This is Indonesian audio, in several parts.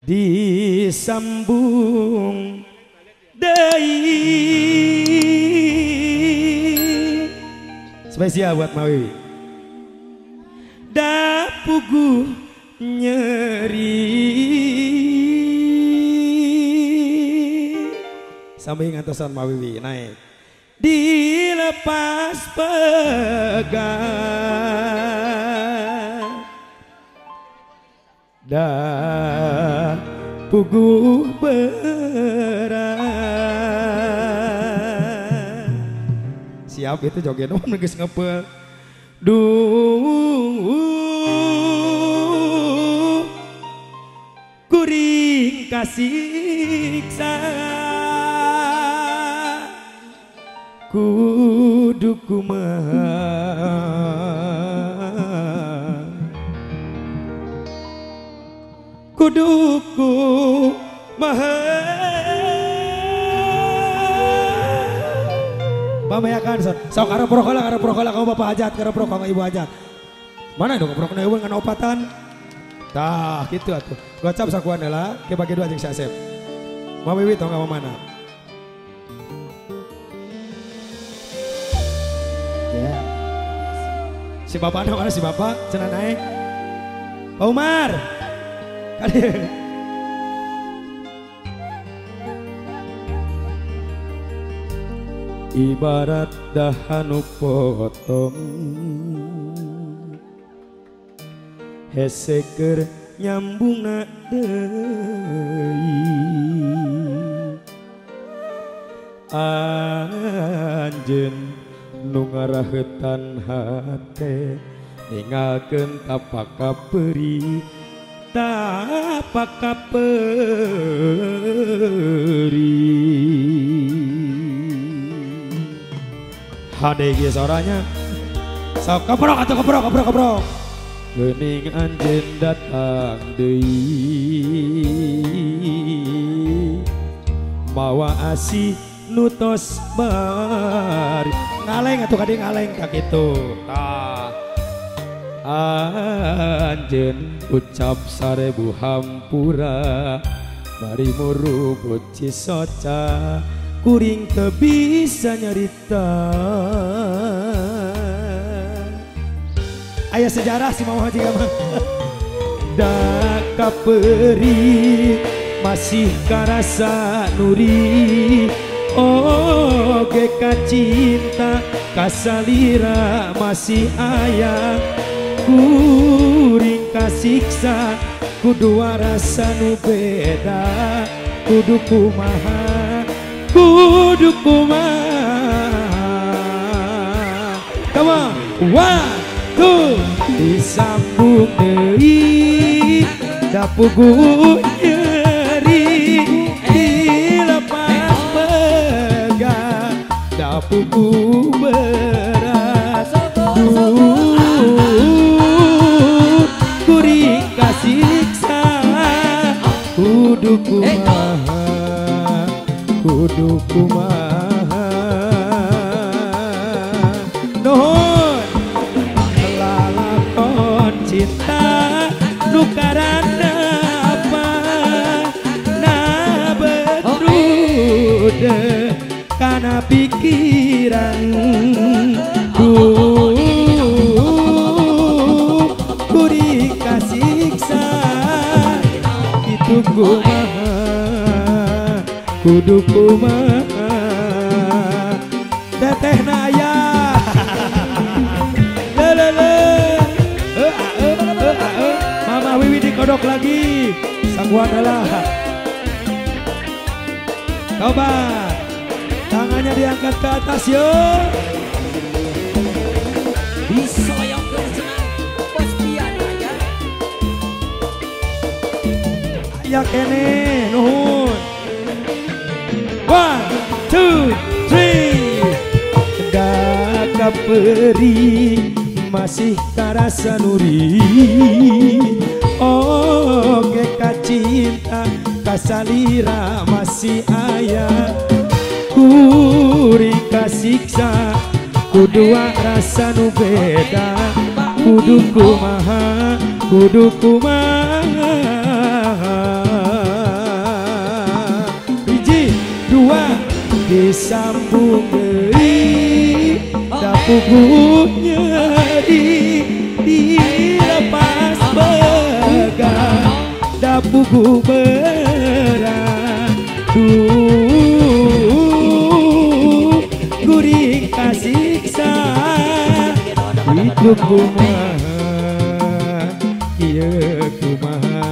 disambung deui spesial buat Mawiwi da puguh nyeri sambil ngantosan Mawiwi naik dilepas pegang dah puguh berat siap itu joget oh geus ngepel kuring kasiksa kudu kumaha kudu kumaha pamayakan sok karep rokola kamu bapak hajat karep rokok ibu hajat mana dong rokok eueun ngan opatan tah gitu atuh gocap sakuan heula ke bagi dua jeung si Asep Mawiwi tong ka mana ya si bapak mana si bapak cenah naik Pak Umar kali ibarat dahanu potong heseker nyambungna deui anjeun nu ngarahetan hate ninggalkeun tapak kaperi HDG suaranya sok keprok atau keprok geuning anjeun datang deui mawa asih nutos bari ngaleng atuh kadi ngaleng ka kitu tah anjeun ucap sarebu hampura bari murubut cisoca kuring teu bisa nyarita aya sejarah si Mama Haji mah da kaperi masih karasa nuri oge kacinta kasalira masih aya kuring kasiksa kudu rasa nu beda kudu kumaha come on one two disambung deui da puguh nyeri dilepas pegang da puguh berat kuring kasiksa kudu kumaha kudu kumaha nuhun lalakon cinta nu karana apa na betrude kana pikiran kuring kasiksa itu kumaha kudu kumaha teteh naya Mama Wiwi dikodok lagi sangguan adalah coba tangannya diangkat ke atas yuk disoyok ke senang bos piano aja ya kene nuhun 1, 2, 3 da kaperi masih karasa nuri oge kacinta kasalira masih aya kuring kasiksa kudu rasa nu beda kudu kumaha disambung deui dapugu nyeri dilepas begang dapugu berat kuring kasiksa hidup kumaha ieu kumaha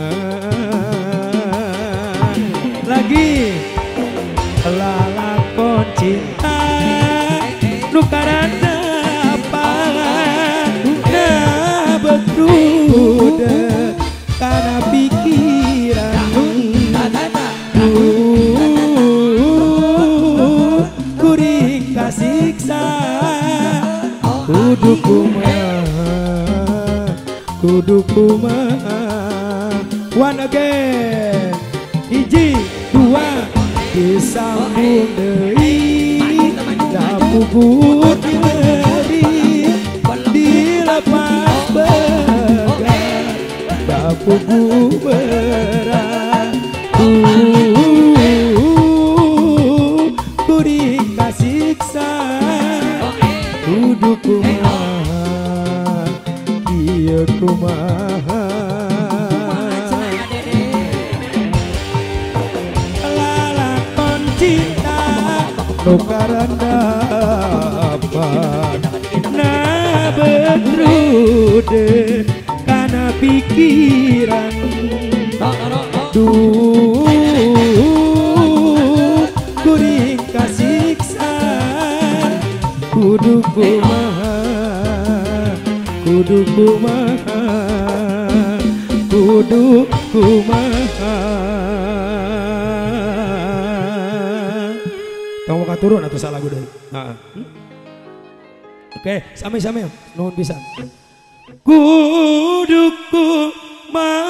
lagi lalakon cinta nu karana apa na betrude kana pikiran kuring kasiksa kudu kumaha one again hiji dua disambung deui dapugu nyeri dilepas begang dapugu berat kuring kasiksa kudu kumaha ieu kumaha lalakon cinta nu karandapan na betrude kana pikiran kuring kasiksa kudu kumaha kudu kumaha kudu kumaha tong mau turun atau salah gue deh oke sami-sami nuhun pisan kudu kumaha